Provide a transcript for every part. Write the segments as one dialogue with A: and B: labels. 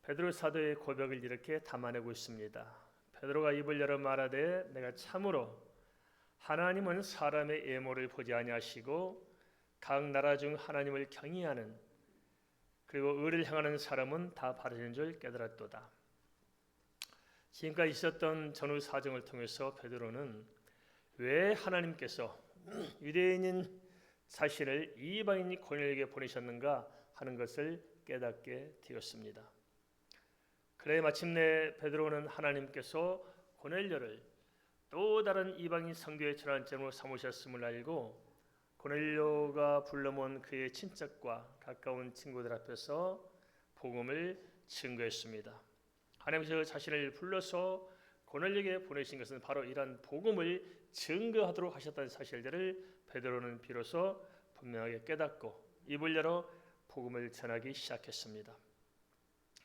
A: 베드로 사도의 고백을 이렇게 담아내고 있습니다. 베드로가 입을 열어 말하되 내가 참으로 하나님은 사람의 외모를 보지 아니하시고 각 나라 중 하나님을 경외하는 그리고 의를 향하는 사람은 다 바르신 줄 깨달았도다. 지금까지 있었던 전후 사정을 통해서 베드로는 왜 하나님께서 유대인인 자신을 이방인 고넬에게 보내셨는가 하는 것을 깨닫게 되었습니다. 그래 마침내 베드로는 하나님께서 고넬료를 또 다른 이방인 성도의 전환점으로 삼으셨음을 알고 고넬료가 불러모은 그의 친척과 가까운 친구들 앞에서 복음을 증거했습니다. 하나님께서 자신을 불러서 고넬료에게 보내신 것은 바로 이러한 복음을 증거하도록 하셨다는 사실들을 베드로는 비로소 분명하게 깨닫고 입을 열어 복음을 전하기 시작했습니다.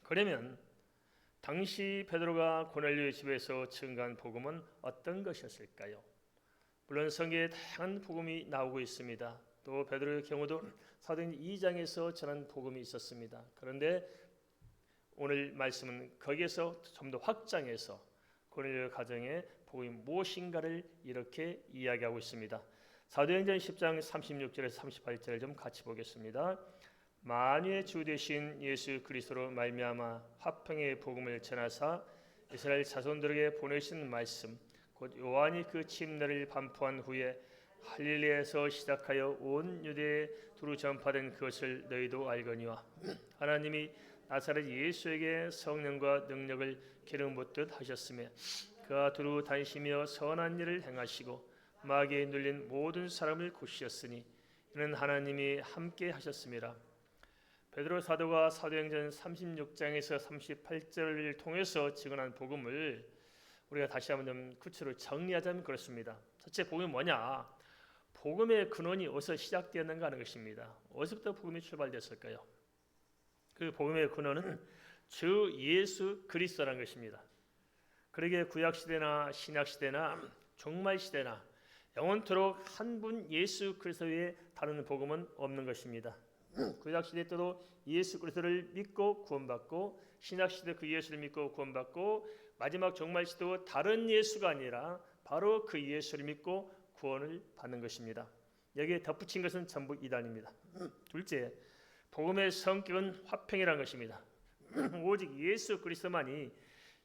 A: 그러면 당시 베드로가 고넬료의 집에서 증거한 복음은 어떤 것이었을까요? 물론 성경에 다양한 복음이 나오고 있습니다. 또 베드로의 경우도 사도행전 2장에서 전한 복음이 있었습니다. 그런데 오늘 말씀은 거기에서 좀 더 확장해서 고넬료 가정의 복음이 무엇인가를 이렇게 이야기하고 있습니다. 사도행전 10장 36절에서 38절을 좀 같이 보겠습니다. 만유의 주 되신 예수 그리스도로 말미암아 화평의 복음을 전하사 이스라엘 자손들에게 보내신 말씀 곧 요한이 그 침례를 반포한 후에 갈릴리에서 시작하여 온 유대에 두루 전파된 그것을 너희도 알거니와 하나님이 나사렛 예수에게 성령과 능력을 기름 붓듯 하셨으며 그가 두루 다니시며 선한 일을 행하시고 마귀에 눌린 모든 사람을 고치셨으니 이는 하나님이 함께 하셨음이라. 베드로 사도가 사도행전 36장에서 38절을 통해서 증언한 복음을 우리가 다시 한번 좀 구체로 정리하자면 그렇습니다. 첫째, 복음이 뭐냐? 복음의 근원이 어디서 시작되었는가 하는 것입니다. 어디서부터 복음이 출발됐을까요? 그 복음의 근원은 주 예수 그리스도라는 것입니다. 그러기에 구약시대나 신약시대나 종말시대나 영원토록 한 분 예수 그리스도 외에 다른 복음은 없는 것입니다. 구약시대 때도 예수 그리스도를 믿고 구원받고 신약시대 그 예수를 믿고 구원받고 마지막 종말시대도 다른 예수가 아니라 바로 그 예수를 믿고 구원을 받는 것입니다. 여기에 덧붙인 것은 전부 이단입니다. 둘째, 복음의 성격은 화평이라는 것입니다. 오직 예수 그리스도만이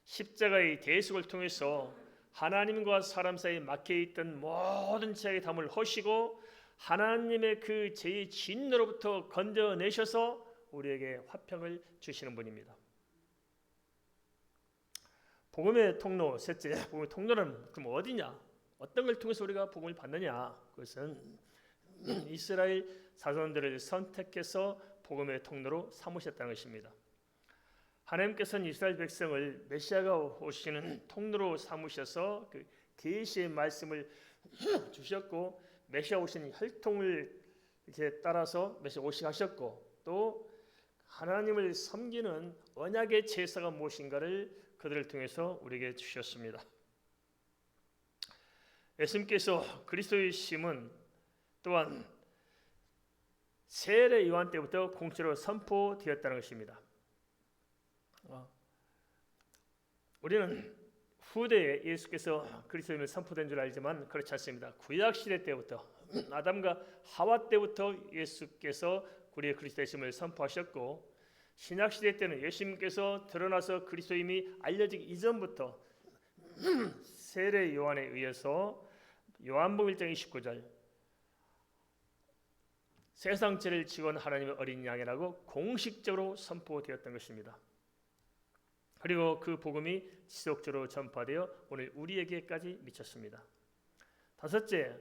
A: 십자가의 대속을 통해서 하나님과 사람 사이에 막혀있던 모든 죄의 담을 허시고 하나님의 그 죄의 진노로부터 건져내셔서 우리에게 화평을 주시는 분입니다. 복음의 통로, 셋째, 복음의 통로는 그럼 어디냐? 어떤 걸 통해서 우리가 복음을 받느냐? 그것은 이스라엘 자손들을 선택해서 복음의 통로로 삼으셨다는 것입니다. 하나님께서는 이스라엘 백성을 메시아가 오시는 통로로 삼으셔서 그 계시의 말씀을 주셨고 메시아 오시는 혈통을 이렇게 따라서 메시아 오시게 하셨고 또 하나님을 섬기는 언약의 제사가 무엇인가를 그들을 통해서 우리에게 주셨습니다. 예수님께서 그리스도의 심은 또한 세례 요한 때부터 공식으로 선포되었다는 것입니다. 우리는 후대에 예수께서 그리스도임을 선포된 줄 알지만 그렇지 않습니다. 구약시대 때부터 아담과 하와 때부터 예수께서 우리의 그리스도이심을 선포하셨고 신약시대 때는 예수님께서 드러나서 그리스도임이 알려지기 이전부터 세례 요한에 의해서 요한복음 1장 29절 세상 죄를 지고 온 하나님의 어린 양이라고 공식적으로 선포되었던 것입니다. 그리고 그 복음이 지속적으로 전파되어 오늘 우리에게까지 미쳤습니다. 다섯째,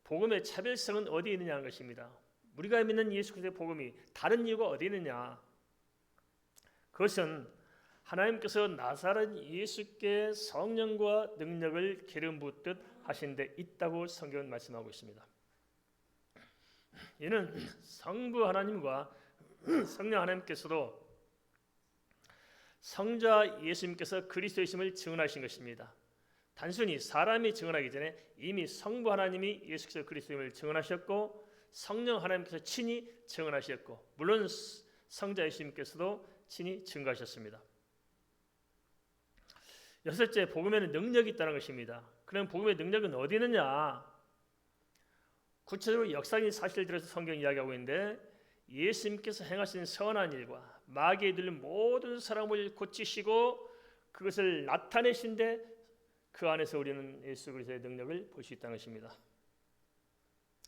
A: 복음의 차별성은 어디에 있느냐 하는 것입니다. 우리가 믿는 예수 그리스도의 복음이 다른 이유가 어디 있느냐? 그것은 하나님께서 나사렛 예수께 성령과 능력을 기름 붓듯 하신 데 있다고 성경은 말씀하고 있습니다. 이는 성부 하나님과 성령 하나님께서도 성자 예수님께서 그리스도이심을 증언하신 것입니다. 단순히 사람이 증언하기 전에 이미 성부 하나님이 예수께서 그리스도임을 증언하셨고 성령 하나님께서 친히 증언하셨고 물론 성자 예수님께서도 친히 증거하셨습니다. 여섯째, 복음에는 능력이 있다는 것입니다. 그럼 복음의 능력은 어디 있느냐? 구체적으로 역사적인 사실을 들어서 성경 이야기하고 있는데 예수님께서 행하신 선한 일과 마귀에 들린 모든 사람을 고치시고 그것을 나타내신데 그 안에서 우리는 예수 그리스도의 능력을 볼 수 있다는 것입니다.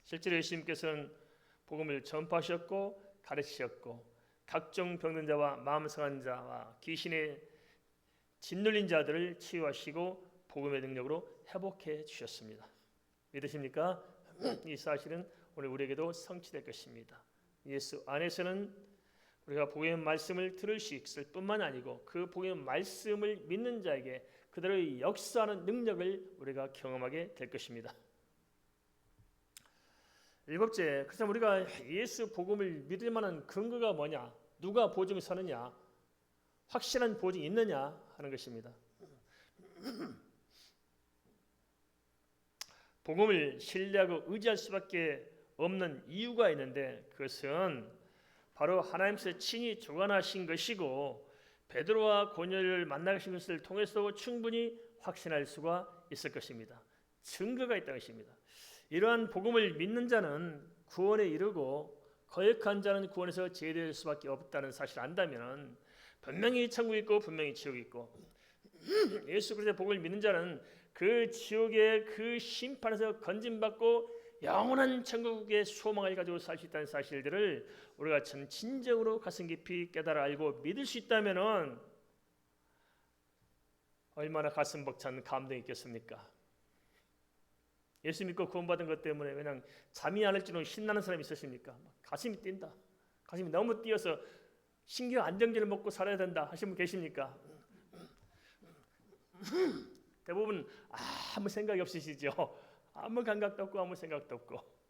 A: 실제로 예수님께서는 복음을 전파하셨고 가르치셨고 각종 병든 자와 마음 상한 자와 귀신에 짓눌린 자들을 치유하시고 복음의 능력으로 회복해 주셨습니다. 믿으십니까? 이 사실은 오늘 우리에게도 성취될 것입니다. 예수 안에서는 우리가 복음의 말씀을 들을 수 있을 뿐만 아니고 그 복음의 말씀을 믿는 자에게 그대로 역사하는 능력을 우리가 경험하게 될 것입니다. 일곱째, 그래서 우리가 예수 복음을 믿을 만한 근거가 뭐냐? 누가 보증을 서느냐? 확실한 보증이 있느냐 하는 것입니다. 복음을 신뢰하고 의지할 수밖에 없는 이유가 있는데 그것은 바로 하나님께서 친히 주관하신 것이고 베드로와 고넬을 만나신 것을 통해서 충분히 확신할 수가 있을 것입니다. 증거가 있다는 것입니다. 이러한 복음을 믿는 자는 구원에 이르고 거역한 자는 구원에서 제외될 수밖에 없다는 사실을 안다면 분명히 천국이 있고 분명히 지옥이 있고 예수 그리스도의 복음을 믿는 자는 그 지옥의 그 심판에서 건진받고 영원한 천국의 소망을 가지고 살 수 있다는 사실들을 우리가 참 진정으로 가슴 깊이 깨달아 알고 믿을 수 있다면 얼마나 가슴 벅찬 감동이 있겠습니까? 예수 믿고 구원받은 것 때문에 그냥 잠이 안 올 정도로 신나는 사람이 있으십니까? 가슴이 뛴다. 가슴이 너무 뛰어서 신경 안정제를 먹고 살아야 된다 하시는 분 계십니까? 대부분 아무 생각이 없으시죠. 아무 감각도 없고 아무 생각도 없고.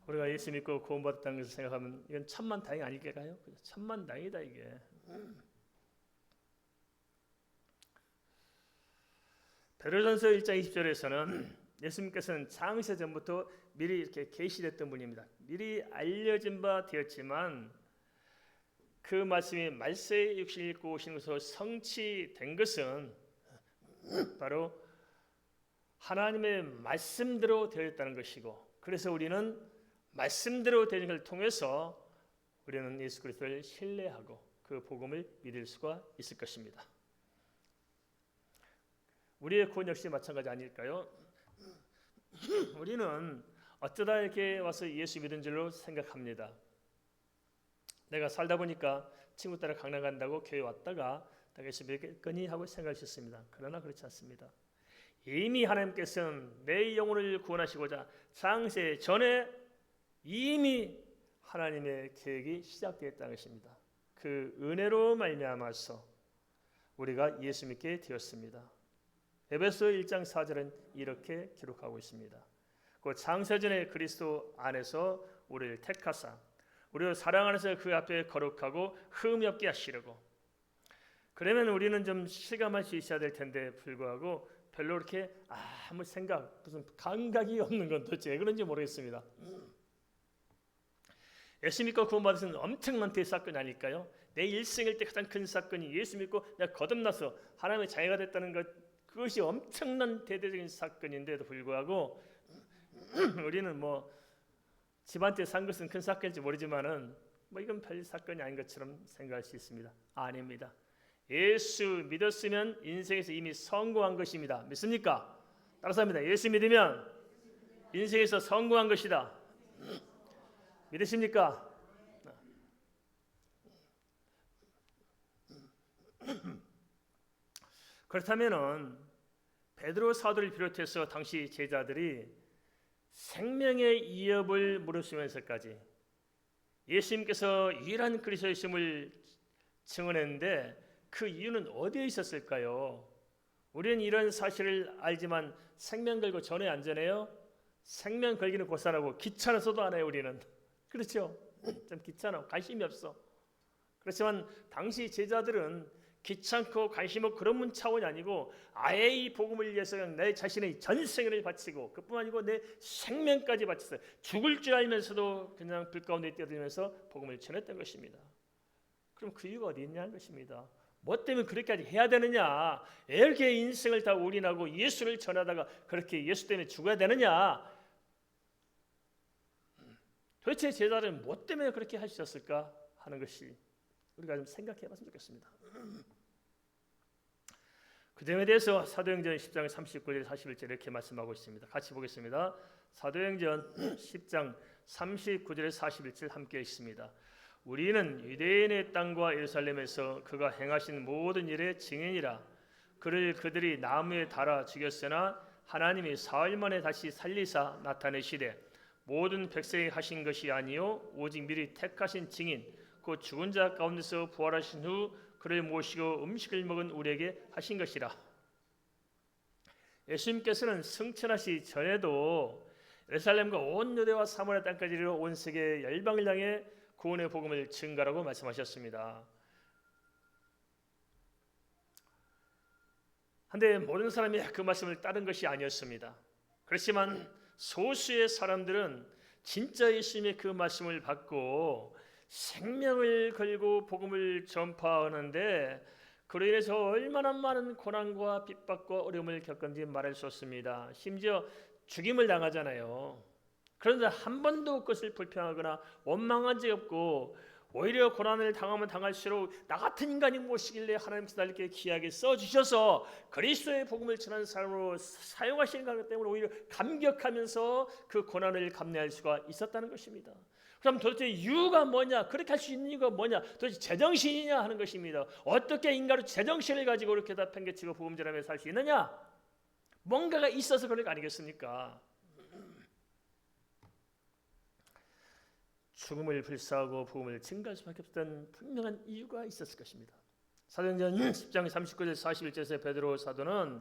A: 우리가 예수 믿고 구원받았다는 것을 생각하면 이건 천만다행 아닐까요? 천만다행이다 이게. 베드로전서 1장 20절에서는 예수님께서는 창세 전부터 미리 이렇게 계시됐던 분입니다. 미리 알려진 바 되었지만 그 말씀이 말세에 육신을 입고 오시는 것으로 성취된 것은 바로 하나님의 말씀대로 되어 있다는 것이고 그래서 우리는 말씀대로 되는 것을 통해서 우리는 예수 그리스도를 신뢰하고 그 복음을 믿을 수가 있을 것입니다. 우리의 구원 역시 마찬가지 아닐까요? 우리는 어쩌다 이렇게 와서 예수 믿은 줄로 생각합니다. 내가 살다 보니까 친구 따라 강남 간다고 교회 왔다가 내가 예수 믿겠거니 하고 생각하셨습니다. 그러나 그렇지 않습니다. 이미 하나님께서는 내 영혼을 구원하시고자 창세 전에 이미 하나님의 계획이 시작되었다는 것입니다. 그 은혜로 말미암아서 우리가 예수 믿게 되었습니다. 에베소 1장 4절은 이렇게 기록하고 있습니다. 그 창세전에 그리스도 안에서 우리를 택하사 우리를 사랑 안에서 그 앞에 거룩하고 흠이 없게 하시려고. 그러면 우리는 좀 실감할 수 있어야 될 텐데 불구하고 별로 이렇게 아무 생각 무슨 감각이 없는 건 도대체 왜 그런지 모르겠습니다. 예수 믿고 구원받으신 엄청난 대사건이 아닐까요? 내 일생일 때 가장 큰 사건이 예수 믿고 내가 거듭나서 하나님의 자녀가 됐다는 것, 그것이 엄청난 대대적인 사건인데도 불구하고 우리는 뭐 집한테 산 것은 큰 사건일지 모르지만은 뭐 이건 별 사건이 아닌 것처럼 생각할 수 있습니다. 아닙니다. 예수 믿었으면 인생에서 이미 성공한 것입니다. 믿습니까? 따라서 합니다. 예수 믿으면 인생에서 성공한 것이다. 믿으십니까? 그렇다면은 베드로 사도를 비롯해서 당시 제자들이 생명의 위협을 무릅쓰면서까지 예수님께서 유일한 그리스도이심을 증언했는데 그 이유는 어디에 있었을까요? 우리는 이런 사실을 알지만 생명 걸고 전에 안 전해요? 생명 걸기는 고사하고 귀찮아서도 안 해요. 우리는. 그렇죠? 좀 귀찮아. 관심이 없어. 그렇지만 당시 제자들은 귀찮고 관심 없고 그런 차원이 아니고 아예 이 복음을 위해서 내 자신의 전생을 바치고 그뿐 아니고 내 생명까지 바쳤어요. 죽을 줄 알면서도 그냥 불 가운데 뛰어들면서 복음을 전했던 것입니다. 그럼 그 이유가 어디 있냐는 것입니다. 뭐 때문에 그렇게까지 해야 되느냐? 왜 이렇게 인생을 다 올인하고 예수를 전하다가 그렇게 예수 때문에 죽어야 되느냐? 도대체 제자들은 뭐 때문에 그렇게 하셨을까 하는 것이 우리가 좀 생각해 봤으면 좋겠습니다. 그 점에 대해서 사도행전 10장 39절 41절 이렇게 말씀하고 있습니다. 같이 보겠습니다. 사도행전 10장 39절 41절 함께 있습니다. 우리는 유대인의 땅과 예루살렘에서 그가 행하신 모든 일의 증인이라. 그를 그들이 나무에 달아 죽였으나 하나님이 사흘 만에 다시 살리사 나타내시되 모든 백성이 하신 것이 아니요 오직 미리 택하신 증인 곧 죽은 자 가운데서 부활하신 후 그를 모시고 음식을 먹은 우리에게 하신 것이라. 예수님께서는 승천하시 전에도 예루살렘과 온 유대와 사마리아 땅까지 이르러 온 세계 열방을 향해 구원의 복음을 증가라고 말씀하셨습니다. 한데 모든 사람이 그 말씀을 따른 것이 아니었습니다. 그렇지만 소수의 사람들은 진짜 예수님의 그 말씀을 받고 생명을 걸고 복음을 전파하는데 그로 인해서 얼마나 많은 고난과 핍박과 어려움을 겪은지 말할 수 없습니다. 심지어 죽임을 당하잖아요. 그런데 한 번도 그것을 불평하거나 원망한 적이 없고 오히려 고난을 당하면 당할수록 나 같은 인간이 무엇이길래 하나님께서 나를 이렇게 귀하게 써주셔서 그리스도의 복음을 전하는 사람으로 사용하시는 것 때문에 오히려 감격하면서 그 고난을 감내할 수가 있었다는 것입니다. 그럼 도대체 이유가 뭐냐? 그렇게 할 수 있는 이유가 뭐냐? 도대체 제정신이냐 하는 것입니다. 어떻게 인간으로 제정신을 가지고 그렇게 다 팽개치고 복음 전하며 살 수 있느냐? 뭔가가 있어서 그럴 거 아니겠습니까? 죽음을 불사하고 복음을 증가할 수밖에 없던 분명한 이유가 있었을 것입니다. 사도행전 10장 39절 41절에서 베드로 사도는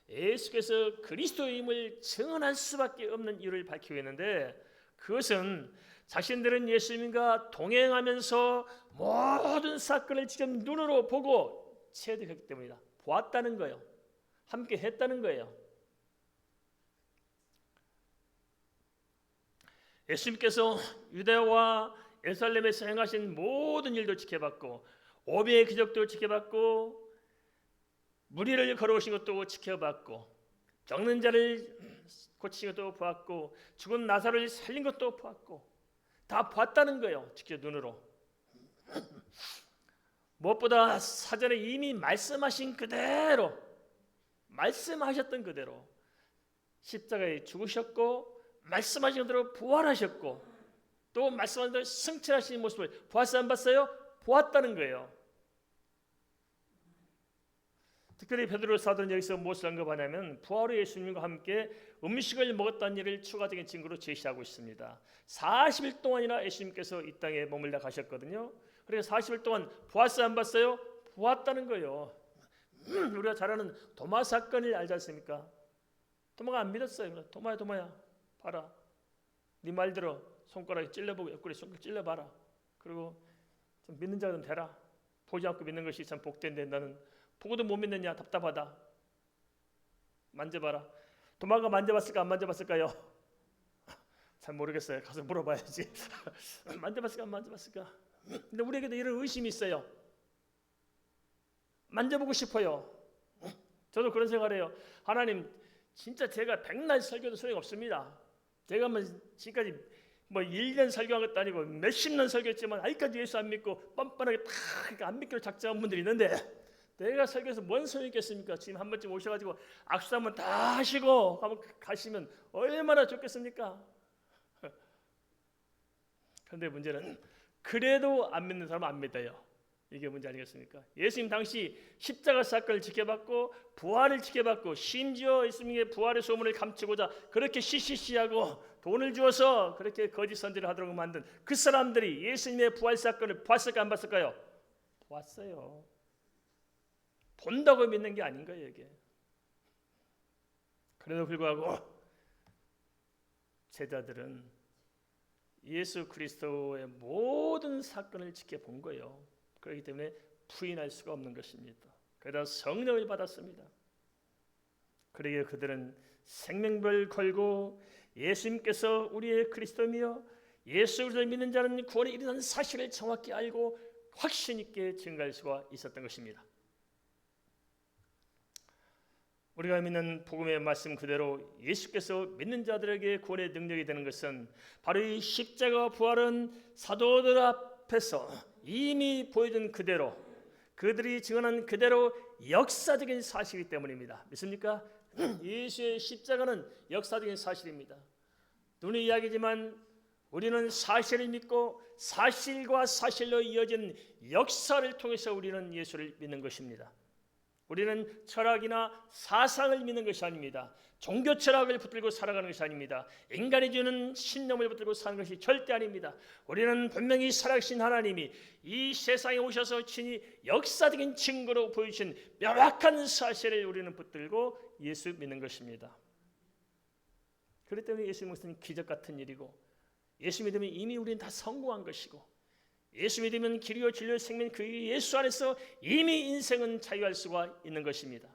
A: 예수께서 그리스도임을 증언할 수밖에 없는 이유를 밝히고 있는데 그것은 자신들은 예수님과 동행하면서 모든 사건을 직접 눈으로 보고 체득했기 때문이다. 보았다는 거예요. 함께 했다는 거예요. 예수님께서 유대와 예루살렘에서 행하신 모든 일도 지켜봤고 오병의 기적도 지켜봤고 무리를 걸어오신 것도 지켜봤고 병든 자를 고친 것도 보았고 죽은 나사로를 살린 것도 보았고 다 봤다는 거예요. 직접 눈으로. 무엇보다 사전에 이미 말씀하신 그대로 말씀하셨던 그대로 십자가에 죽으셨고 말씀하신 대로 부활하셨고 또 말씀하신 대로 승천하신 모습을 보았어요? 안 봤어요? 보았다는 거예요. 특별히 베드로 사도는 여기서 무엇을 언급하냐면 부활의 예수님과 함께 음식을 먹었다는 일을 추가적인 증거로 제시하고 있습니다. 40일 동안이나 예수님께서 이 땅에 머물러 가셨거든요. 그러니까 40일 동안 보았어요? 안 봤어요? 보았다는 거예요. 우리가 잘 아는 도마 사건을 알지 않습니까? 도마가 안 믿었어요. 도마야 봐라. 네 말대로 손가락에 찔러보고 옆구리에 손가락 찔러봐라. 그리고 좀 믿는 자는 되라. 보지 않고 믿는 것이 참 복된데 나는 보고도 못 믿느냐 답답하다. 만져봐라. 도마가 만져봤을까 안 만져봤을까요? 잘 모르겠어요. 가서 물어봐야지. 만져봤을까 안 만져봤을까? 근데 우리에게도 이런 의심이 있어요. 만져보고 싶어요. 저도 그런 생각을 해요. 하나님 진짜 제가 백날 설교도 소용 없습니다. 제가 지금까지 1년 설교한 것도 아니고 몇십 년 설교했지만 아직까지 예수 안 믿고 뻔뻔하게 다 안 믿기로 작정한 분들이 있는데 내가 설교해서 뭔 소용이 있겠습니까? 지금 한 번쯤 오셔가지고 악수 한번 다 하시고 한번 가시면 얼마나 좋겠습니까? 그런데 문제는 그래도 안 믿는 사람은 안 믿어요. 이게 문제 아니겠습니까? 예수님 당시 십자가 사건을 지켜봤고 부활을 지켜봤고 심지어 예수님의 부활의 소문을 감추고자 그렇게 시시시하고 돈을 주어서 그렇게 거짓 선지를 하도록 만든 그 사람들이 예수님의 부활 사건을 봤을까 안 봤을까요? 봤어요. 본다고 믿는 게 아닌 거예요 이게. 그래도 불구하고 제자들은 예수 그리스도의 모든 사건을 지켜본 거예요. 그렇기 때문에 부인할 수가 없는 것입니다. 그러다 성령을 받았습니다. 그러기에 그들은 생명을 걸고 예수님께서 우리의 그리스도며 예수를 믿는 자는 구원에 이르는 사실을 정확히 알고 확신 있게 증거할 수가 있었던 것입니다. 우리가 믿는 복음의 말씀 그대로 예수께서 믿는 자들에게 구원의 능력이 되는 것은 바로 이 십자가 부활은 사도들 앞에서 이미 보여준 그대로, 그들이 증언한 그대로 역사적인 사실이기 때문입니다. 믿습니까? 예수의 십자가는 역사적인 사실입니다. 눈의 이야기지만 우리는 사실을 믿고 사실과 사실로 이어진 역사를 통해서 우리는 예수를 믿는 것입니다. 우리는 철학이나 사상을 믿는 것이 아닙니다. 종교 철학을 붙들고 살아가는 것이 아닙니다. 인간이 주는 신념을 붙들고 사는 것이 절대 아닙니다. 우리는 분명히 살아계신 하나님이 이 세상에 오셔서 친히 역사적인 증거로 보여주신 명확한 사실을 우리는 붙들고 예수 믿는 것입니다. 그렇기 때문에 예수 믿는 것은 기적 같은 일이고, 예수 믿으면 이미 우리는 다 성공한 것이고, 예수 믿으면 길이요 진리요 생명 그 예수 안에서 이미 인생은 자유할 수가 있는 것입니다.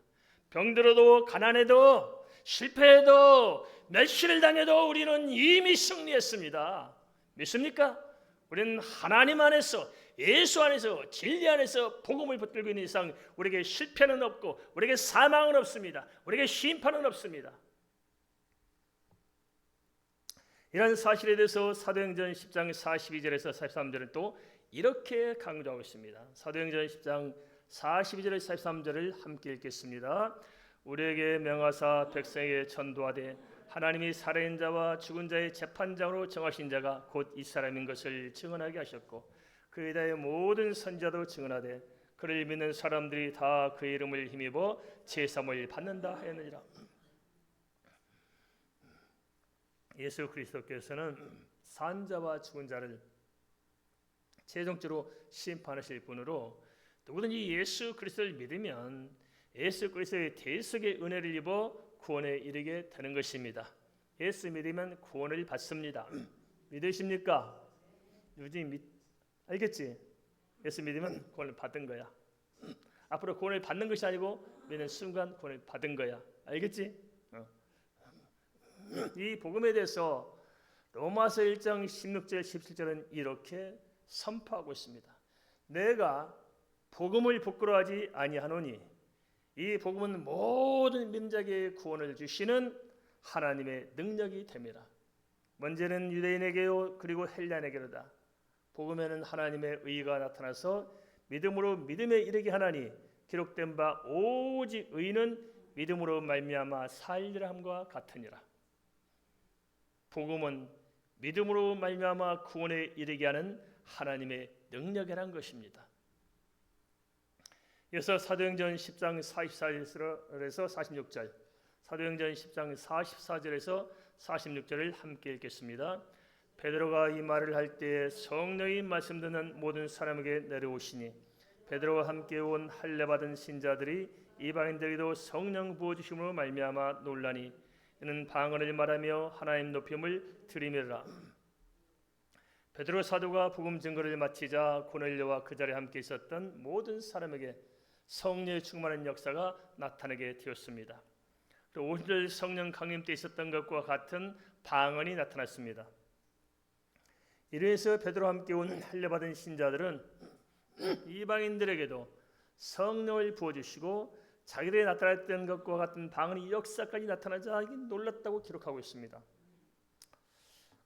A: 병들어도 가난해도 실패해도 멸시를 당해도 우리는 이미 승리했습니다. 믿습니까? 우리는 하나님 안에서, 예수 안에서, 진리 안에서 복음을 붙들고 있는 이상 우리에게 실패는 없고 우리에게 사망은 없습니다. 우리에게 심판은 없습니다. 이런 사실에 대해서 사도행전 10장 42절에서 43절은 또 이렇게 강조하고 있습니다. 사도행전 10장 42절에서 43절을 함께 읽겠습니다. 우리에게 명하사 백성에게 전도하되 하나님이 살아있는 자와 죽은 자의 재판장으로 정하신 자가 곧 이 사람인 것을 증언하게 하셨고 그에 대해 모든 선지자도 증언하되 그를 믿는 사람들이 다 그의 이름을 힘입어 제사함을 받는다 하였느니라. 예수 그리스도께서는 산자와 죽은 자를 최종적으로 심판하실 분으로 누구든지 예수 그리스도를 믿으면 예수 그리스도의 대속의 은혜를 입어 구원에 이르게 되는 것입니다. 예수 믿으면 구원을 받습니다. 믿으십니까? 요즘 알겠지? 예수 믿으면 구원을 받은 거야. 앞으로 구원을 받는 것이 아니고 믿는 순간 구원을 받은 거야. 알겠지? 이 복음에 대해서 로마서 1장 16절 17절은 이렇게 선포하고 있습니다. 내가 복음을 부끄러워하지 아니하노니 이 복음은 모든 믿는 자에게 구원을 주시는 하나님의 능력이 됩니다. 먼저는 유대인에게요 그리고 헬라인에게로다. 복음에는 하나님의 의가 나타나서 믿음으로 믿음에 이르게 하나니 기록된 바 오직 의는 믿음으로 말미암아 살리라 함과 같으니라. 복음은 믿음으로 말미암아 구원에 이르게 하는 하나님의 능력이라는 것입니다. 이어서 사도행전 10장 44절에서 46절, 사도행전 10장 44절에서 46절을 함께 읽겠습니다. 베드로가 이 말을 할 때에 성령이 말씀 듣는 모든 사람에게 내려오시니 베드로와 함께 온 할례 받은 신자들이 이방인들에게도 성령 부어 주심으로 말미암아 놀라니 이는 방언을 말하며 하나님 높임을 들이밀으라. 베드로 사도가 복음 증거를 마치자 고넬료와 그 자리에 함께 있었던 모든 사람에게 성령의 충만한 역사가 나타나게 되었습니다. 그리고 오늘 성령 강림 때 있었던 것과 같은 방언이 나타났습니다. 이래서 베드로와 함께 온 할례 받은 신자들은 이방인들에게도 성령을 부어주시고 자기들이 나타났던 것과 같은 방언의 역사까지 나타나자 놀랐다고 기록하고 있습니다.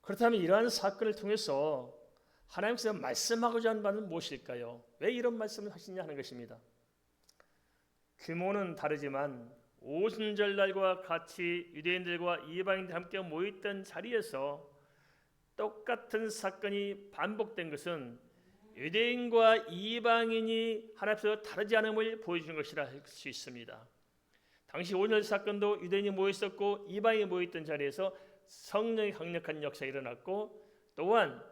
A: 그렇다면 이러한 사건을 통해서 하나님께서 말씀하고자 하는 바는 무엇일까요? 왜 이런 말씀을 하시냐 하는 것입니다. 규모는 다르지만 오순절날과 같이 유대인들과 이방인들이 함께 모였던 자리에서 똑같은 사건이 반복된 것은 유대인과 이방인이 하나님께서 다르지 않음을 보여주는 것이라 할 수 있습니다. 당시 오순절 사건도 유대인이 모였었고 이방인이 모였던 자리에서 성령의 강력한 역사가 일어났고 또한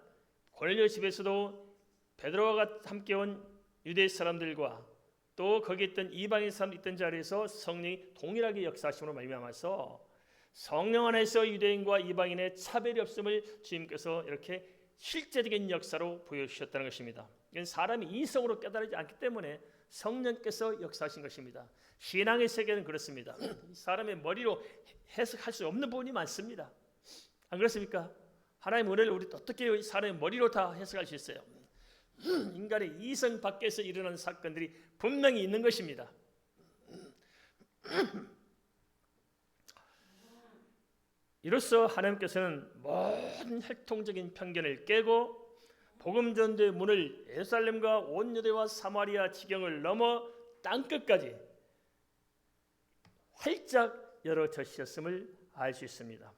A: 고넬료 집에서도 베드로와 함께 온 유대 사람들과 또 거기 있던 이방인 사람들 있던 자리에서 성령이 동일하게 역사하심으로 말미암아서 성령 안에서 유대인과 이방인의 차별이 없음을 주님께서 이렇게 실제적인 역사로 보여주셨다는 것입니다. 이건 사람이 이성으로 깨달지 않기 때문에 성령께서 역사하신 것입니다. 신앙의 세계는 그렇습니다. 사람의 머리로 해석할 수 없는 부분이 많습니다. 안 그렇습니까? 하나님의 은혜를 우리 어떻게 사람의 머리로 다 해석할 수 있어요? 인간의 이성 밖에서 일어나는 사건들이 분명히 있는 것입니다. 이로써 하나님께서는 모든 혈통적인 편견을 깨고 복음 전도의 문을 예루살렘과 온 유대와 사마리아 지경을 넘어 땅끝까지 활짝 열어 저시었음을 알 수 있습니다.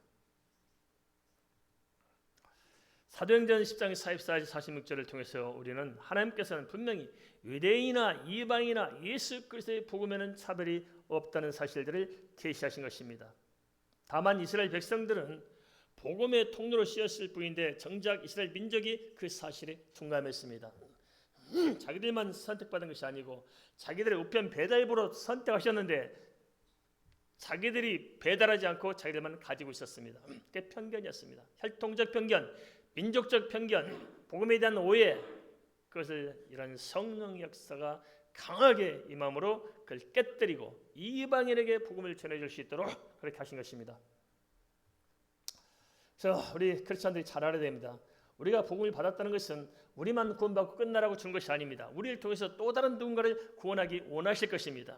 A: 사도행전 10장 44, 46절을 통해서 우리는 하나님께서는 분명히 유대인이나 이방이나 예수 그리스도의 복음에는 차별이 없다는 사실들을 계시하신 것입니다. 다만 이스라엘 백성들은 복음의 통로로 쓰였을 뿐인데 정작 이스라엘 민족이 그 사실에 둔감했습니다. 자기들만 선택받은 것이 아니고 자기들의 우편 배달부로 선택하셨는데 자기들이 배달하지 않고 자기들만 가지고 있었습니다. 그게 편견이었습니다. 혈통적 편견, 민족적 편견, 복음에 대한 오해, 그것을 이런 성령 역사가 강하게 임함으로 그걸 깨뜨리고 이방인에게 복음을 전해줄 수 있도록 그렇게 하신 것입니다. 그래서 우리 크리스천들이 잘 알아야 됩니다. 우리가 복음을 받았다는 것은 우리만 구원받고 끝나라고 준 것이 아닙니다. 우리를 통해서 또 다른 누군가를 구원하기 원하실 것입니다.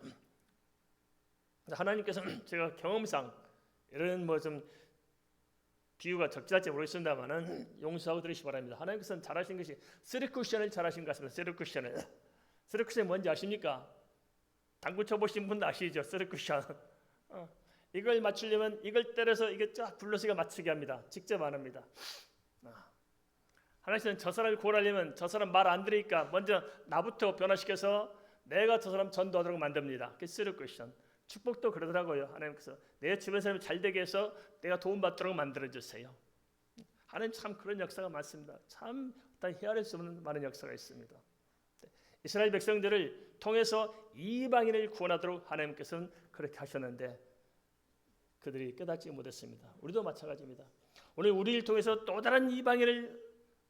A: 하나님께서는 제가 경험상 이런 뭐 좀 비유가 적절할지 모르겠습니다만은 용서하고 들으시기 바랍니다. 하나님께서는 잘하신 것이 쓰리쿠션을 잘하신 것 같습니다. 쓰리쿠션이 뭔지 아십니까? 당구 쳐보신 분도 아시죠? 쓰리쿠션. 이걸 맞추려면 이걸 때려서 이게 쫙 굴러서가 맞추게 합니다. 직접 안 합니다. 하나님께서는 저 사람을 구원하려면 저 사람 말 안 들으니까 먼저 나부터 변화시켜서 내가 저 사람 전도하도록 만듭니다. 그게 쓰리쿠션. 축복도 그러더라고요. 하나님께서 내 주변 사람이 잘 되게 해서 내가 도움받도록 만들어주세요. 하나님 참 그런 역사가 많습니다. 참 헤아릴 수 없는 많은 역사가 있습니다. 이스라엘 백성들을 통해서 이방인을 구원하도록 하나님께서는 그렇게 하셨는데 그들이 깨닫지 못했습니다. 우리도 마찬가지입니다. 오늘 우리를 통해서 또 다른 이방인을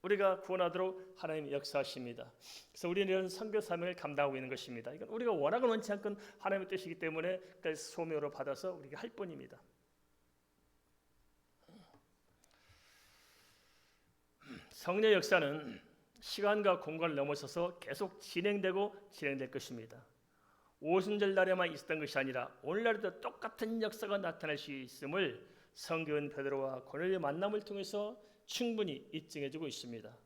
A: 우리가 구원하도록 하나님이 역사하십니다. 그래서 우리는 이런 선교 사명을 감당하고 있는 것입니다. 이건 우리가 원하건 원치 않건 하나님의 뜻이기 때문에 소명으로 받아서 우리가 할 뿐입니다. 성령 역사는 시간과 공간을 넘어서서 계속 진행될 것입니다. 오순절 날에만 있었던 것이 아니라 오늘날에도 똑같은 역사가 나타날 수 있음을 성경 베드로와 고넬료의 만남을 통해서 충분히 입증해주고 있습니다.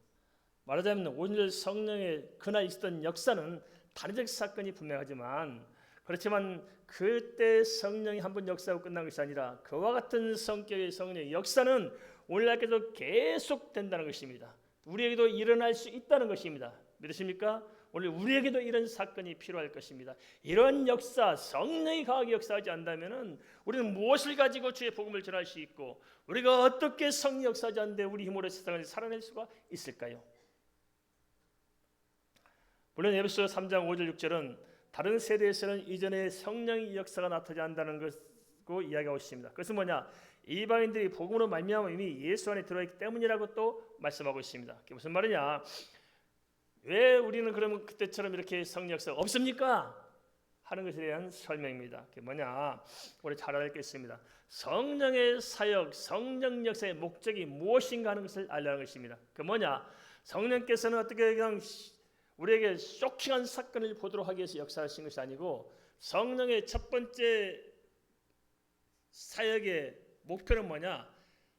A: 말하자면 오순절 성령의 그날 있었던 역사는 단회적 사건이 분명하지만 그렇지만 그때 성령이 한 번 역사하고 끝난 것이 아니라 그와 같은 성격의 성령의 역사는 오늘날까지도 계속된다는 것입니다. 우리에게도 일어날 수 있다는 것입니다. 믿으십니까? 오늘 우리에게도 이런 사건이 필요할 것입니다. 이런 역사, 성령이 강하게 역사하지 않다면 우리는 무엇을 가지고 주의 복음을 전할 수 있고 우리가 어떻게 성령 역사하지 않는데 우리 힘으로 세상을 살아낼 수가 있을까요? 물론 에베소 3장 5절 6절은 다른 세대에서는 이전에 성령의 역사가 나타나지 않는다는 것고 이야기하고 있습니다. 그것은 뭐냐? 이방인들이 복음으로 말미암아 이미 예수 안에 들어있기 때문이라고 또 말씀하고 있습니다. 그게 무슨 말이냐? 왜 우리는 그러면 그때처럼 이렇게 성령 역사가 없습니까? 하는 것에 대한 설명입니다. 그게 뭐냐? 우리 잘 알겠습니다. 성령의 사역, 성령 역사의 목적이 무엇인가 하는 것을 알려는 것입니다. 그 뭐냐? 성령께서는 어떻게 그냥 우리에게 쇼킹한 사건을 보도록 하기 위해서 역사하신 것이 아니고 성령의 첫 번째 사역의 목표는 뭐냐?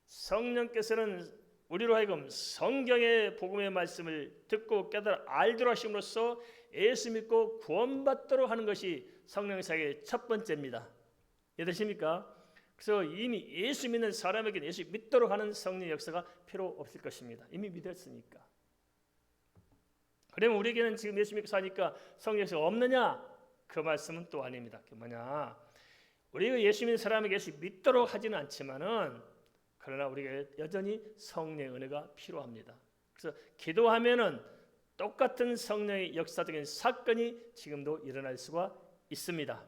A: 성령께서는 우리로 하여금 성경의 복음의 말씀을 듣고 깨달아 알도록 하심으로써 예수 믿고 구원받도록 하는 것이 성령의 사역의 첫 번째입니다. 이해되십니까? 그래서 이미 예수 믿는 사람에게 예수 믿도록 하는 성령의 역사가 필요 없을 것입니다. 이미 믿었으니까. 그러면 우리에게는 지금 예수 믿고 사니까 성령 역사가 없느냐? 그 말씀은 또 아닙니다. 그게 뭐냐? 우리가 예수 믿는 사람에게 예수 믿도록 하지는 않지만은 그러나 우리가 여전히 성령의 은혜가 필요합니다. 그래서 기도하면은 똑같은 성령의 역사적인 사건이 지금도 일어날 수가 있습니다.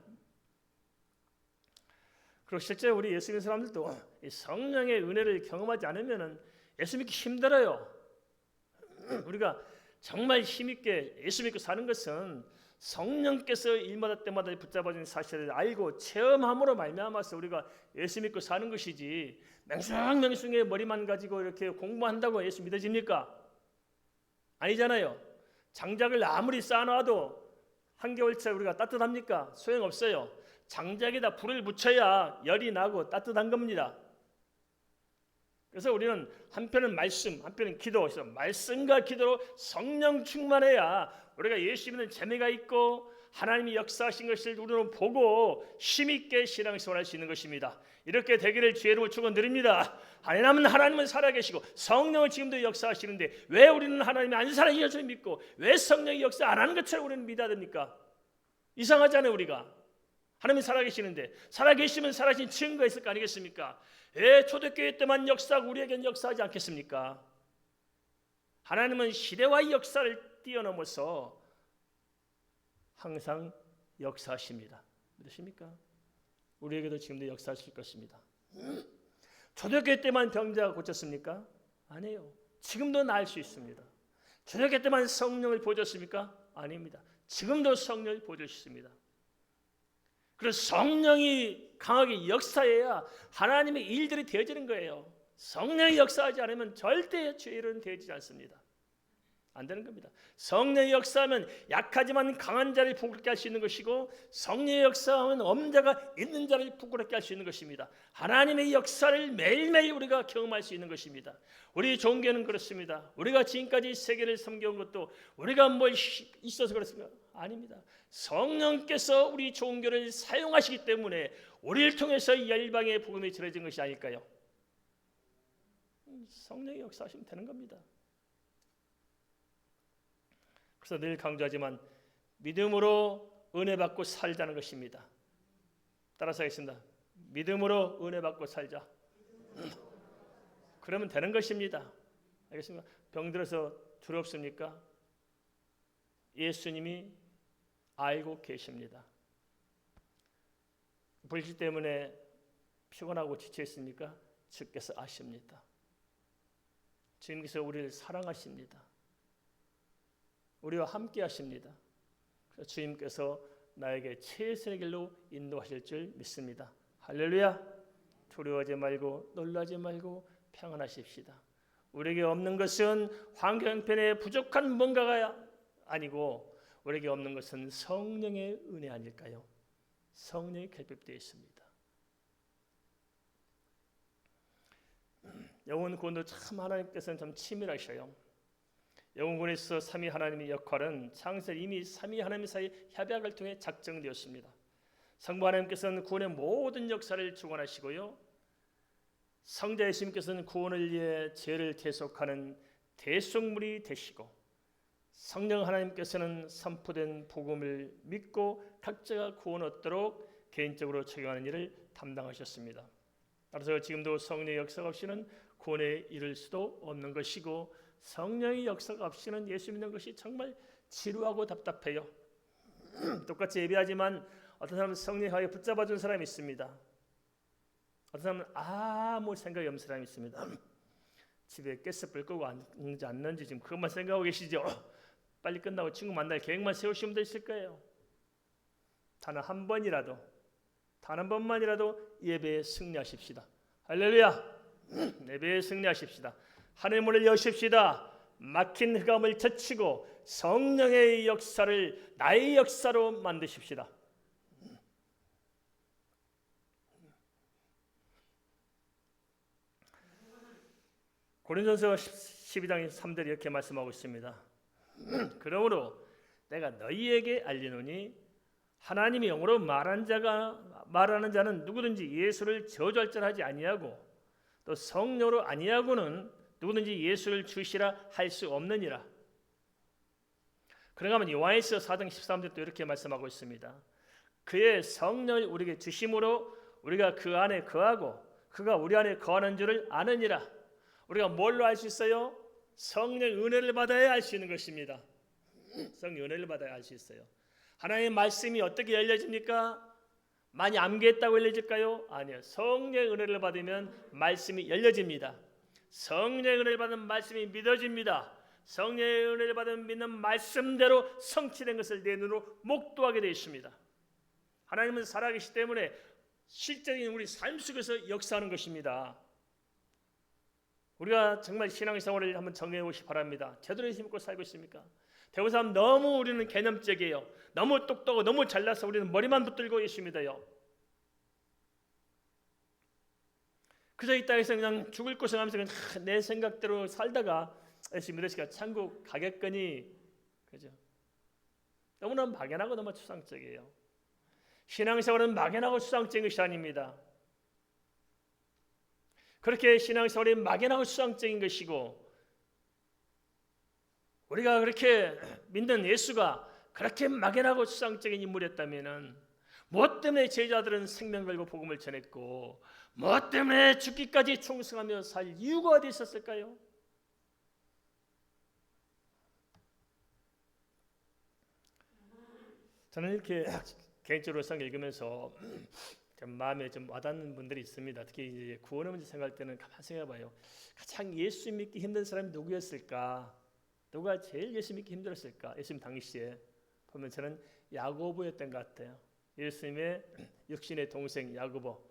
A: 그리고 실제 우리 예수 믿는 사람들도 이 성령의 은혜를 경험하지 않으면은 예수 믿기 힘들어요. 우리가 정말 힘있게 예수 믿고 사는 것은 성령께서 일마다 때마다 붙잡아주는 사실을 알고 체험함으로 말미암아서 우리가 예수 믿고 사는 것이지 맹숭맹숭의 머리만 가지고 이렇게 공부한다고 예수 믿어집니까? 아니잖아요. 장작을 아무리 쌓아놔도 한겨울철 우리가 따뜻합니까? 소용없어요. 장작에다 불을 붙여야 열이 나고 따뜻한 겁니다. 그래서 우리는 한편은 말씀, 한편은 기도, 그래서 말씀과 기도로 성령 충만해야 우리가 예수 믿는 재미가 있고 하나님이 역사하신 것을 우리는 보고 힘있게 신앙생활할 수 있는 것입니다. 이렇게 되기를 주의 이름으로 축원드립니다. 하나님은 살아계시고 성령은 지금도 역사하시는데 왜 우리는 하나님이 안 살아계신 것을 믿고 왜 성령이 역사 안 하는 것처럼 우리는 믿어야 됩니까? 이상하잖아요. 우리가 하나님이 살아계시는데 살아계시면 살아계신 증거가 있을 거 아니겠습니까? 왜 초대교회 때만 역사하고 우리에게는 역사하지 않겠습니까? 하나님은 시대와 역사를 뛰어넘어서 항상 역사하십니다. 믿으십니까? 우리에게도 지금도 역사하실 것입니다. 초대교회 때만 병자가 고쳤습니까? 아니에요. 지금도 나을 수 있습니다. 초대교회 때만 성령을 보여줬습니까? 아닙니다. 지금도 성령을 보여주십니다. 그래서 성령이 강하게 역사해야 하나님의 일들이 되어지는 거예요. 성령이 역사하지 않으면 절대 죄일은 되어지지 않습니다. 안 되는 겁니다. 성령이 역사하면 약하지만 강한 자를 부끄럽게 할 수 있는 것이고 성령의 역사하면 없는 자가 있는 자를 부끄럽게 할 수 있는 것입니다. 하나님의 역사를 매일매일 우리가 경험할 수 있는 것입니다. 우리 종교는 그렇습니다. 우리가 지금까지 세계를 섬겨온 것도 우리가 뭘 있어서 그렇습니까? 아닙니다. 성령께서 우리 종교를 사용하시기 때문에 우리를 통해서 열방의 복음이 전해진 것이 아닐까요? 성령이 역사하시면 되는 겁니다. 그래서 늘 강조하지만 믿음으로 은혜 받고 살자는 것입니다. 따라서 하겠습니다. 믿음으로 은혜 받고 살자. 그러면 되는 것입니다. 알겠습니까? 병들어서 두렵습니까? 예수님이 알고 계십니다. 불신 때문에 피곤하고 지쳐 있습니까? 주께서 아십니다. 주님께서 우리를 사랑하십니다. 우리와 함께 하십니다. 그래서 주님께서 나에게 최선의 길로 인도하실 줄 믿습니다. 할렐루야. 두려워하지 말고 놀라지 말고 평안하십시다. 우리에게 없는 것은 환경편에 부족한 뭔가가 아니고 우리에게 없는 것은 성령의 은혜 아닐까요? 성령이 결핍되어 있습니다. 영혼 구원도 참 하나님께서는 참 치밀하셔요. 영혼군에서 삼위 하나님의 역할은 창세 이미 삼위 하나님 사이 협약을 통해 작정되었습니다. 성부 하나님께서는 구원의 모든 역사를 주관하시고요. 성자 예수님께서는 구원을 위해 죄를 대속하는 대속물이 되시고 성령 하나님께서는 선포된 복음을 믿고 각자가 구원 얻도록 개인적으로 적용하는 일을 담당하셨습니다. 따라서 지금도 성령의 역사가 없이는 구원에 이를 수도 없는 것이고 성령의 역사가 없이는 예수 믿는 것이 정말 지루하고 답답해요. 똑같이 예배하지만 어떤 사람은 성령에 붙잡아준 사람이 있습니다. 어떤 사람은 아무 생각이 없는 사람이 있습니다. 집에 가스불 끄고 앉는지 않는지 지금 그것만 생각하고 계시죠? 빨리 끝나고 친구 만날 계획만 세우시면 되실 거예요. 단 한 번이라도, 단 한 번만이라도 예배에 승리하십시다. 할렐루야. 예배에 승리하십시다. 하늘의 문을 여십시다. 막힌 흑암을 젖히고 성령의 역사를 나의 역사로 만드십시다. 고린도전서 12장 3절 이렇게 말씀하고 있습니다. 그러므로 내가 너희에게 알리노니 하나님이 영으로 말하는 자는 누구든지 예수를 저주할 줄 하지 아니하고 또 성령으로 아니하고는 누구든지 예수를 주시라 할 수 없느니라. 그런가 하면 요한일서 4장 13절도 이렇게 말씀하고 있습니다. 그의 성령을 우리에게 주심으로 우리가 그 안에 거하고 그가 우리 안에 거하는 줄을 아느니라. 우리가 뭘로 알 수 있어요? 성령 은혜를 받아야 알 수 있는 것입니다. 성령 은혜를 받아야 알 수 있어요. 하나님의 말씀이 어떻게 열려집니까? 많이 암기했다고 열려질까요? 아니요. 성령의 은혜를 받으면 말씀이 열려집니다. 성령의 은혜를 받은 말씀이 믿어집니다. 성령의 은혜를 받은 믿는 말씀대로 성취된 것을 내 눈으로 목도하게 되어 있습니다. 하나님은 살아계시기 때문에 실제적인 우리 삶 속에서 역사하는 것입니다. 우리가 정말 신앙생활을 한번 정해해 보시기 바랍니다. 제대로 힘입고 살고 있습니까? 대부분 사람 너무 우리는 개념적이에요. 너무 똑똑하고 너무 잘나서 우리는 머리만 붙들고 있습니다요. 그저 이 땅에서 그냥 죽을 고생하면서 그냥 내 생각대로 살다가 예수 믿으시니까 천국 가겠거니, 그죠? 너무나 막연하고 너무 추상적이에요. 신앙생활은 막연하고 추상적인 것이 아닙니다. 그렇게 신앙생활이 막연하고 추상적인 것이고, 우리가 그렇게 믿는 예수가 그렇게 막연하고 추상적인 인물이었다면 무엇 때문에 제자들은 생명 걸고 복음을 전했고, 무엇 때문에 죽기까지 충성하며 살 이유가 어디 있었을까요? 저는 이렇게 개인적으로 성경 읽으면서 좀 마음에 좀 와닿는 분들이 있습니다. 특히 이제 구원의 문제 생각할 때는 가만 생각해봐요. 가장 예수 믿기 힘든 사람이 누구였을까? 누가 제일 예수 믿기 힘들었을까? 예수님 당시에 보면 저는 야고보였던 것 같아요. 예수님의 육신의 동생 야고보.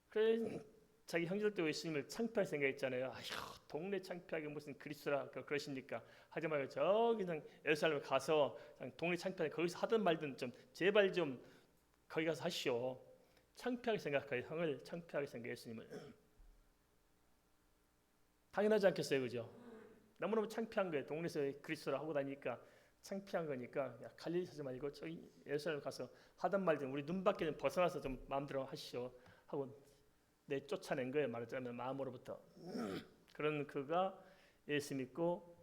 A: 그래 자기 형제들도 예수님을 창피할 생각했잖아요. 아휴, 동네 창피하게 무슨 그리스도라 그러십니까? 하지 말고 저기 그냥 예루살렘 가서 그냥 동네 창피하게 거기서 하든 말든 좀 제발 좀 거기 가서 하시오. 창피하게 생각해요. 형을 창피하게 생각해 예수님을. 당연하지 않겠어요, 그죠? 너무너무 창피한 거예요. 동네에서 그리스도라 하고 다니니까 창피한 거니까 야, 갈릴리 하지 말고 저기 예루살렘 가서 하든 말든 우리 눈밖에 좀 벗어나서 좀 마음대로 하시오 하고 내쫓아낸 거예요. 말하자면 마음으로부터. 그런 그가 예수 믿고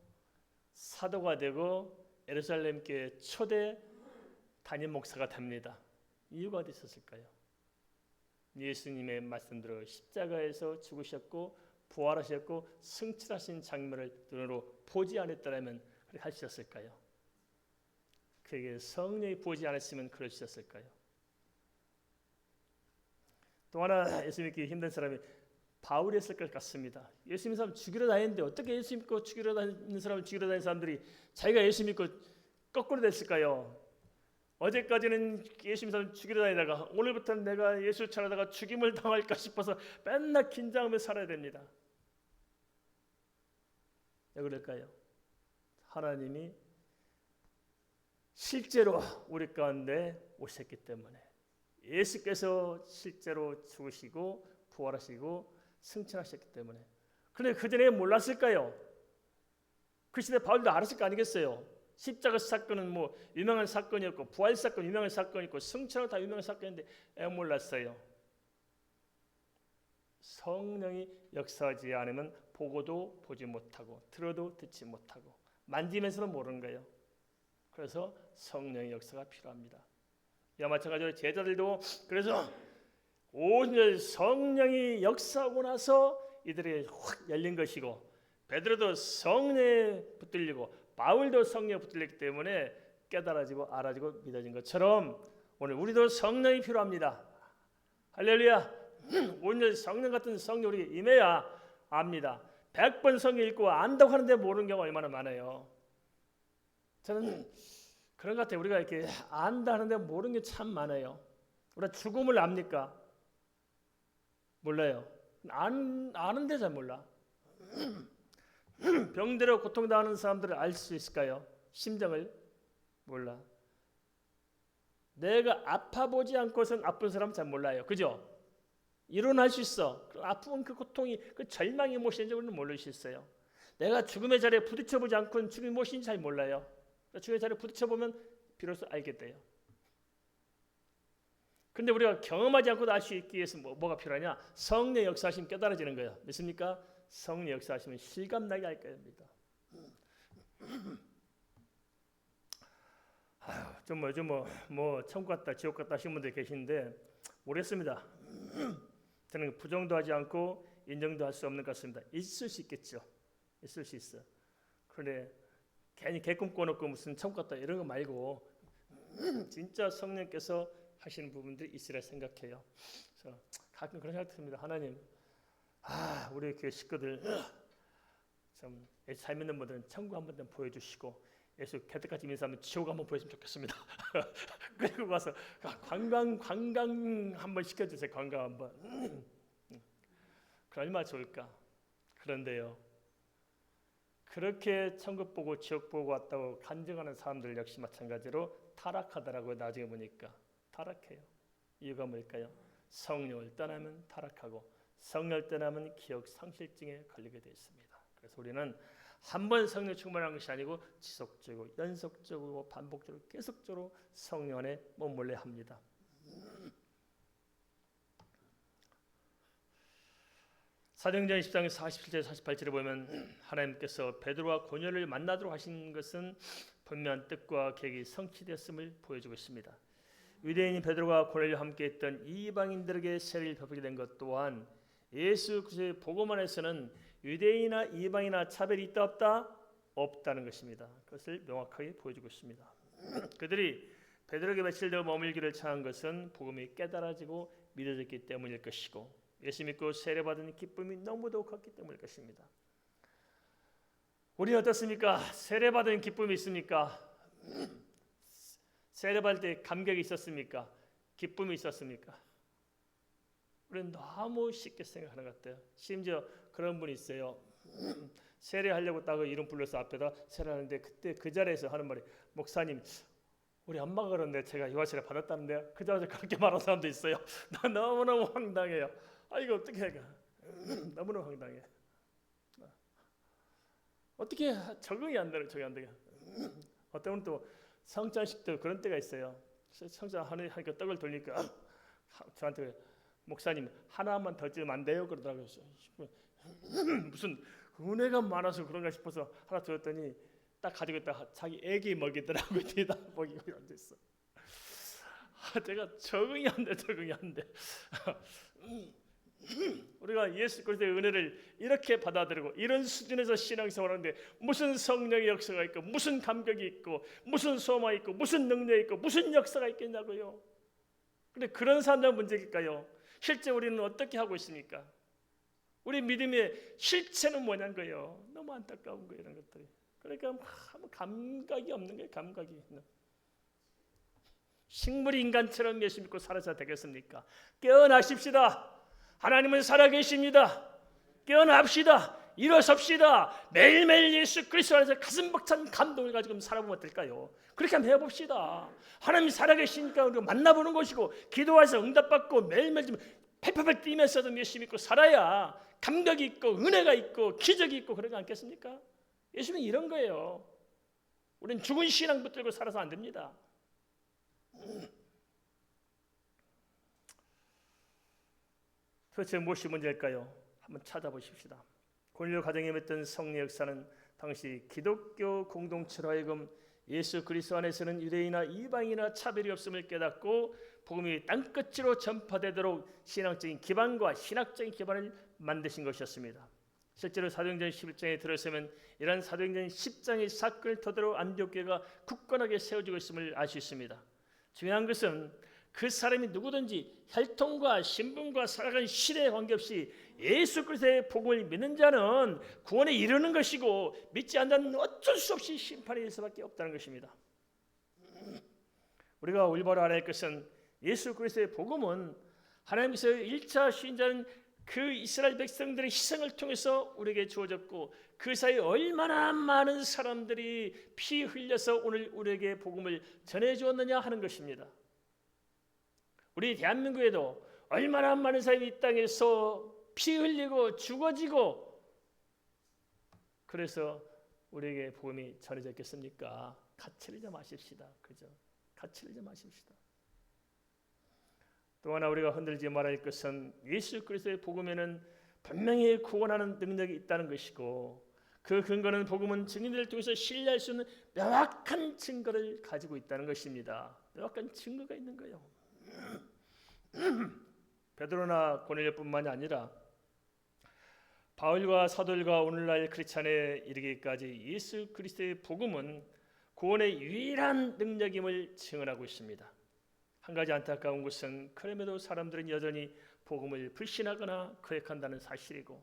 A: 사도가 되고 예루살렘 교회 초대 담임 목사가 됩니다. 이유가 어디 있었을까요? 예수님의 말씀대로 십자가에서 죽으셨고 부활하셨고 승천하신 장면을 눈으로 보지 않았더라면 그렇게 할 수 있었을까요? 그에게 성령이 보지 않았으면 그럴 수 있었을까요? 또 하나 예수 믿기 힘든 사람이 바울이었을 것 같습니다. 예수 믿는 사람 죽이러 다니는데 어떻게 예수 믿고 죽이러 다니는 사람을 죽이러 다니는 사람들이 자기가 예수 믿고 거꾸로 됐을까요? 어제까지는 예수 믿는 사람 죽이러 다니다가 오늘부터는 내가 예수 찾아다가 죽임을 당할까 싶어서 맨날 긴장하며 살아야 됩니다. 왜 그럴까요? 하나님이 실제로 우리 가운데 오셨기 때문에 예수께서 실제로 죽으시고 부활하시고 승천하셨기 때문에. 그런데 그전에 몰랐을까요? 그 시대 바울도 알았을 거 아니겠어요? 십자가 사건은 뭐 유명한 사건이었고 부활 사건 유명한 사건이고 승천은 다 유명한 사건인데 왜 몰랐어요? 성령이 역사하지 않으면 보고도 보지 못하고 들어도 듣지 못하고 만지면서는 모르는 거예요. 그래서 성령의 역사가 필요합니다. 이와 마찬가지로 제자들도 그래서 오늘 성령이 역사하고 나서 이들에게 확 열린 것이고 베드로도 성령에 붙들리고 바울도 성령에 붙들렸기 때문에 깨달아지고 알아지고 믿어진 것처럼 오늘 우리도 성령이 필요합니다. 할렐루야. 오늘 성령 같은 성령 우리에게 임해야 압니다. 100번 성경 읽고 안다고 하는데 모르는 경우가 얼마나 많아요. 저는 그런 것 같아요. 우리가 이렇게 안다 하는데 모르는 게 참 많아요. 우리가 죽음을 압니까? 몰라요. 아는데 잘 몰라. 병들어 고통당하는 사람들을 알 수 있을까요? 심정을 몰라. 내가 아파보지 않고선 아픈 사람 잘 몰라요. 그죠? 일어날 수 있어. 아픈 그 고통이 그 절망이 무엇인지 우리는 모를 수 있어요. 내가 죽음의 자리에 부딪혀보지 않고는 죽음이 무엇인지 잘 몰라요. 죽음의 자리에 부딪혀보면 비로소 알게 돼요. 근데 우리가 경험하지 않고도 알 수 있기 위해서 뭐가 필요하냐? 성령 역사하시면 깨달아지는 거예요. 믿습니까? 성령 역사하시면 실감나게 할 겁니다. 요즘 뭐 천국 갔다 지옥 갔다 하신 분들 계시는데 모르겠습니다. 저는 부정도 하지 않고 인정도 할 수 없는 것 같습니다. 있을 수 있겠죠. 있을 수 있어. 그런데 괜히 개꿈 꿔놓고 무슨 천국 갔다 이런 거 말고 진짜 성령께서 하시는 부분들이 있으라 생각해요. 그래서 가끔 그런 생각 듭니다. 하나님, 우리 교회 식구들 좀 잘 믿는 분들은 천국 한번 좀 보여주시고 예수 개떡같이 믿는 사람은 지옥 한번 보여주면 좋겠습니다. 그리고 가서 관광 한번 시켜주세요. 관광 한번. 그럼 얼마나 좋을까? 그런데요. 그렇게 천국 보고 지옥 보고 왔다고 간증하는 사람들 역시 마찬가지로 타락하더라고요. 나중에 보니까 타락해요. 이유가 뭘까요? 성령을 떠나면 타락하고 성령 떠나면 기억 상실증에 걸리게 되어 있습니다. 그래서 우리는 한 번 성령 충만한 것이 아니고 지속적으로 연속적으로 반복적으로 계속적으로 성령 안에 머물러야 합니다. 사도행전 10장 47절 48절에 보면 하나님께서 베드로와 고넬을 만나도록 하신 것은 분명한 뜻과 계획이 성취되었음을 보여주고 있습니다. 유대인인 베드로가 고넬과 함께했던 이방인들에게 세례를 베풀게 된 것 또한 예수 그리스도의 복음 안에서는 유대인이나 이방이나 차별이 있다 없다? 없다는 것입니다. 그것을 명확하게 보여주고 있습니다. 그들이 베드로에게 며칠 더 머물기를 청한 것은 복음이 깨달아지고 믿어졌기 때문일 것이고 예수 믿고 세례받은 기쁨이 너무도 컸기 때문일 것입니다. 우리는 어떻습니까? 세례받은 기쁨이 있습니까? 세례받을 때 감격이 있었습니까? 기쁨이 있었습니까? 우리는 너무 쉽게 생각하는 것 같아요. 심지어 그런 분이 있어요. 세례하려고 딱 이름 불러서 앞에다 세례하는데 그때 그 자리에서 하는 말이 목사님 우리 엄마가 그러는데 제가 유아세례 받았다는데 그 자리에서 그렇게 말하는 사람도 있어요. 나 너무너무 황당해요. 이거 어떻게 해가? 너무너무 황당해. 어떻게 적응이 안 되는 적응이 안 되게. 어떤 분은 또 성찬식도 그런 때가 있어요. 성찬 하니까 떡을 돌리니까 저한테 목사님 하나만 더 주면 안 돼요? 그러더라고요. 무슨 은혜가 많아서 그런가 싶어서 하나 줬더니 딱 가지고 있다가 자기 애기 먹이더라고요. 뒤에다 먹이고 앉아있어. 제가 적응이 안 돼. 우리가 예수 그리스도의 은혜를 이렇게 받아들이고 이런 수준에서 신앙생활하는데 무슨 성령의 역사가 있고 무슨 감격이 있고 무슨 소망이 있고 무슨 능력이 있고 무슨 역사가 있겠냐고요. 그런데 그런 사람들 문제일까요? 실제 우리는 어떻게 하고 있습니까? 우리 믿음의 실체는 뭐냐는 거예요. 너무 안타까운 거예요. 이런 것들이. 그러니까 감각이 없는 거예요. 감각이. 식물이 인간처럼 예수 믿고 살아서 되겠습니까? 깨어나십시다. 하나님은 살아계십니다. 깨어납시다. 일어섭시다. 매일매일 예수 그리스도 안에서 가슴 벅찬 감동을 가지고 살아보면 어떨까요? 그렇게 한번 해봅시다. 하나님이 살아계시니까 우리가 만나보는 것이고 기도해서 응답받고 매일매일 좀 팔팔팔 뛰면서도 예수 믿고 살아야 감격이 있고 은혜가 있고 기적이 있고 그러지 않겠습니까? 예수는 이런 거예요. 우리는 죽은 신앙 붙들고 살아서 안 됩니다. 도대체 무엇이 문제일까요? 한번 찾아보십시다. 고넬료 가정에 맺던 성례 역사는 당시 기독교 공동체로 하여금 예수 그리스도 안에서는 유대인이나 이방인이나 차별이 없음을 깨닫고 복음이 땅끝으로 전파되도록 신앙적인 기반과 신학적인 기반을 만드신 것이었습니다. 실제로 사도행전 11장에 들어서면 이러한 사도행전 10장의 사건을 토대로 안디옥교회가 굳건하게 세워지고 있음을 알 수 있습니다. 중요한 것은 그 사람이 누구든지 혈통과 신분과 살아가는 시대에 관계없이 예수 그리스도의 복음을 믿는 자는 구원에 이르는 것이고 믿지 않는 자는 어쩔 수 없이 심판이 될 수밖에 없다는 것입니다. 우리가 올바로 알아야 할 것은 예수 그리스도의 복음은 하나님께서 1차 시인자는 그 이스라엘 백성들의 희생을 통해서 우리에게 주어졌고 그 사이에 얼마나 많은 사람들이 피 흘려서 오늘 우리에게 복음을 전해주었느냐 하는 것입니다. 우리 대한민국에도 얼마나 많은 사람이 이 땅에서 피 흘리고 죽어지고 그래서 우리에게 복음이 전해졌겠습니까? 가치를 좀 아십시다. 그죠? 가치를 좀 아십시다. 또 하나 우리가 흔들지 말아야 할 것은 예수 그리스도의 복음에는 분명히 구원하는 능력이 있다는 것이고 그 근거는 복음은 증인들을 통해서 신뢰할 수 있는 명확한 증거를 가지고 있다는 것입니다. 명확한 증거가 있는 거예요. 베드로나 고넬료뿐만이 아니라 바울과 사도들과 오늘날 크리스찬에 이르기까지 예수 그리스도의 복음은 구원의 유일한 능력임을 증언하고 있습니다. 한 가지 안타까운 것은 그럼에도 사람들은 여전히 복음을 불신하거나 거역한다는 사실이고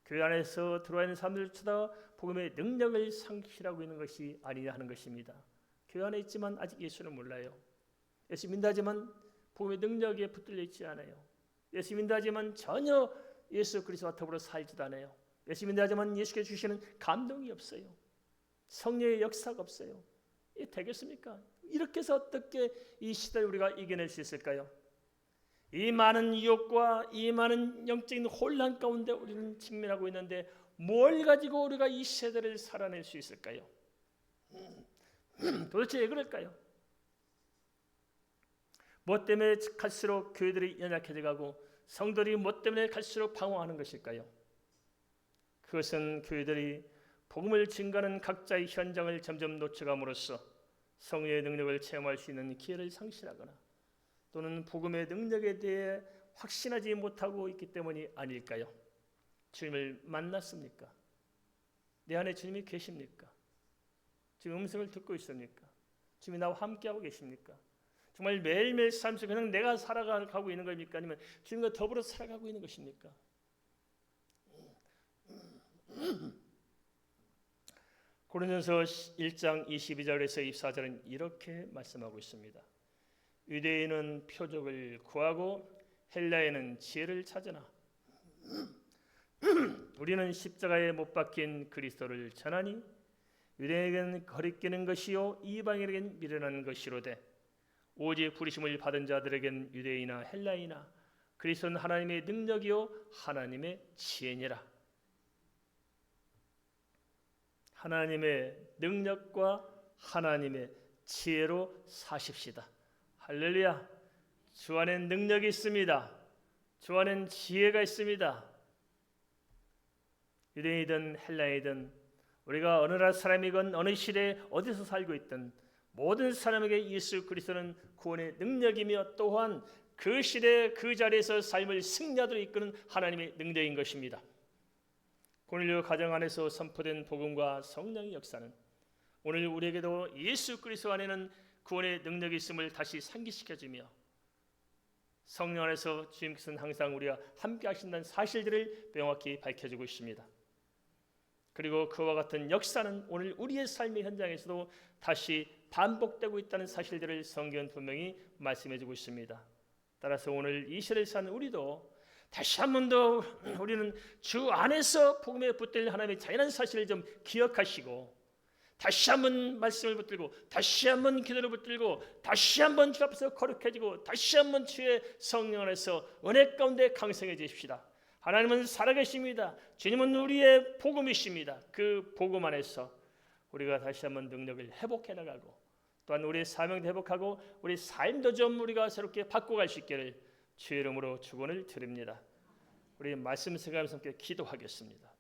A: 교회 안에서 들어와 있는 사람들을 쳐다 복음의 능력을 상실하고 있는 것이 아니냐 하는 것입니다. 교회 안에 있지만 아직 예수를 몰라요. 예수 믿다지만 복음의 능력에 붙들려 있지 않아요. 예수 믿다지만 전혀 예수 그리스도와 더불어 살지도 않아요. 예수 믿다지만 예수께 주시는 감동이 없어요. 성령의 역사가 없어요. 이게 되겠습니까? 이렇게 해서 어떻게 이 시대를 우리가 이겨낼 수 있을까요? 이 많은 유혹과 이 많은 영적인 혼란 가운데 우리는 직면하고 있는데 뭘 가지고 우리가 이 세대를 살아낼 수 있을까요? 도대체 왜 그럴까요? 뭐 때문에 갈수록 교회들이 연약해져 가고 성도들이 뭐 때문에 갈수록 방황하는 것일까요? 그것은 교회들이 복음을 증거하는 각자의 현장을 점점 놓쳐감으로써 성령의 능력을 체험할 수 있는 기회를 상실하거나 또는 복음의 능력에 대해 확신하지 못하고 있기 때문이 아닐까요? 주님을 만났습니까? 내 안에 주님이 계십니까? 지금 음성을 듣고 있습니까? 주님이 나와 함께하고 계십니까? 정말 매일매일 삶 속에 그냥 내가 살아가고 있는 겁니까? 아니면 주님과 더불어 살아가고 있는 것입니까? 고린도전서 1장 22절에서 24절은 이렇게 말씀하고 있습니다. 유대인은 표적을 구하고 헬라인은 지혜를 찾으나 우리는 십자가에 못 박힌 그리스도를 전하니 유대인에게는 거리끼는 것이요 이방인에게는 미련한 것이로되 오직 부르심을 받은 자들에겐 유대인이나 헬라이나 그리스도는 하나님의 능력이요 하나님의 지혜니라. 하나님의 능력과 하나님의 지혜로 사십시다. 할렐루야. 주 안엔 능력이 있습니다. 주 안엔 지혜가 있습니다. 유대인이든 헬라인이든 우리가 어느 나라 사람이건 어느 시대에 어디서 살고 있든 모든 사람에게 예수 그리스도는 구원의 능력이며 또한 그 시대 그 자리에서 삶을 승리하도록 이끄는 하나님의 능력인 것입니다. 고넬료 가정 안에서 선포된 복음과 성령의 역사는 오늘 우리에게도 예수 그리스도 안에는 구원의 능력이 있음을 다시 상기시켜주며 성령 안에서 주님께서는 항상 우리와 함께 하신다는 사실들을 명확히 밝혀주고 있습니다. 그리고 그와 같은 역사는 오늘 우리의 삶의 현장에서도 다시 반복되고 있다는 사실들을 성경은 분명히 말씀해주고 있습니다. 따라서 오늘 이 시대에 사는 우리도 다시 한 번 더 우리는 주 안에서 복음에 붙들 하나님의 자연한 사실을 좀 기억하시고 다시 한 번 말씀을 붙들고 다시 한 번 기도를 붙들고 다시 한 번 주 앞에서 거룩해지고 다시 한 번 주의 성령 안에서 은혜 가운데 강성해지십시다. 하나님은 살아계십니다. 주님은 우리의 복음이십니다. 그 복음 안에서 우리가 다시 한번 능력을 회복해 나가고 또한 우리의 사명도 회복하고 우리 삶도 좀 우리가 새롭게 바꿔갈 수 있기를 주의 이름으로 축원을 드립니다. 우리 말씀 생각하면서 함께 기도하겠습니다.